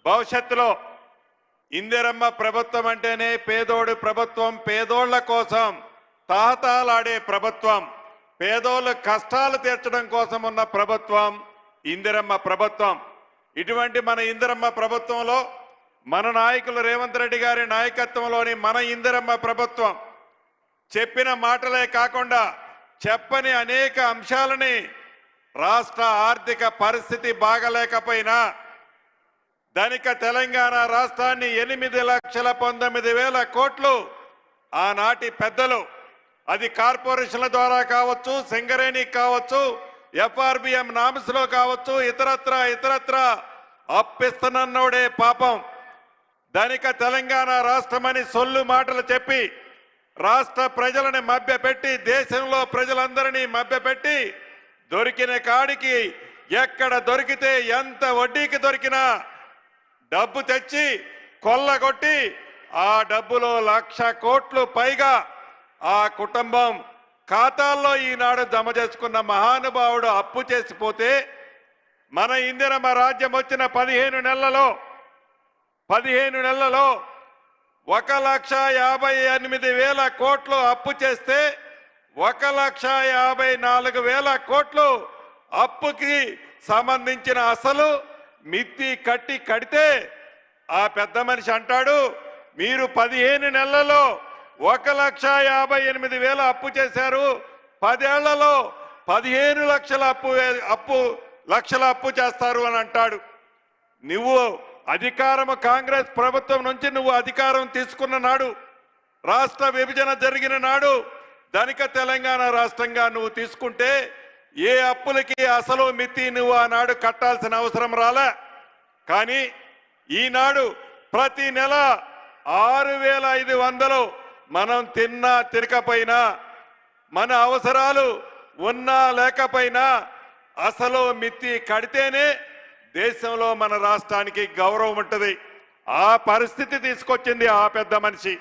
భవిష్యత్తులో ఇందిరమ్మ ప్రభుత్వం అంటేనే పేదోడి ప్రభుత్వం, పేదోళ్ల కోసం తాహతాలాడే ప్రభుత్వం, పేదోళ్ళ కష్టాలు తీర్చడం కోసం ఉన్న ప్రభుత్వం ఇందిరమ్మ ప్రభుత్వం. ఇటువంటి మన ఇందిరమ్మ ప్రభుత్వంలో మన నాయకులు రేవంత్ రెడ్డి గారి నాయకత్వంలోని మన ఇందిరమ్మ ప్రభుత్వం చెప్పిన మాటలే కాకుండా చెప్పని అనేక అంశాలని రాష్ట్ర ఆర్థిక పరిస్థితి బాగలేకపోయినా ధనిక తెలంగాణ రాష్ట్రాన్ని 8,19,000 కోట్లు ఆనాటి పెద్దలు, అది కార్పొరేషన్ల ద్వారా కావచ్చు, సింగరేణి కావచ్చు, FRBM నామ్స్ లో కావచ్చు, ఇతరత్ర అప్పిస్తున్నోడే పాపం ధనిక తెలంగాణ రాష్ట్రమని సొల్లు మాటలు చెప్పి రాష్ట్ర ప్రజలని మభ్యపెట్టి, దేశంలో ప్రజలందరినీ మభ్యపెట్టి దొరికిన కాడికి ఎక్కడ దొరికితే ఎంత వడ్డీకి దొరికినా డబ్బు తెచ్చి కొల్లగొట్టి ఆ డబ్బులో 1,00,000 కోట్లు పైగా ఆ కుటుంబం ఖాతాల్లో ఈనాడు జమ చేసుకున్న మహానుభావుడు అప్పు చేసిపోతే మన ఇందిరమ్మ రాజ్యం వచ్చిన 15 నెలలలో 1,58,000 కోట్లు అప్పు చేస్తే 1,54,000 కోట్లు అప్పుకి సంబంధించిన అసలు మిత్తి కడితే ఆ పెద్ద మనిషి అంటాడు, మీరు 15 నెలలలో 1,58,000 అప్పు చేశారు, 10 ఏళ్లలో 15 లక్షల అప్పు చేస్తారు అని అంటాడు. నువ్వు అధికారము కాంగ్రెస్ ప్రభుత్వం నుంచి నువ్వు అధికారం తీసుకున్న నాడు, రాష్ట్ర విభజన జరిగిన నాడు ధనిక తెలంగాణ రాష్ట్రంగా నువ్వు తీసుకుంటే ఏ అప్పులకి అసలు మితి నువ్వు ఆనాడు కట్టాల్సిన అవసరం రాలే. కానీ ఈనాడు ప్రతి నెల 6,500 మనం తిన్నా తినకపోయినా, మన అవసరాలు ఉన్నా లేకపోయినా అసలు మితి కడితేనే దేశంలో మన రాష్ట్రానికి గౌరవం ఉంటుంది. ఆ పరిస్థితి తీసుకొచ్చింది ఆ పెద్ద మనిషి.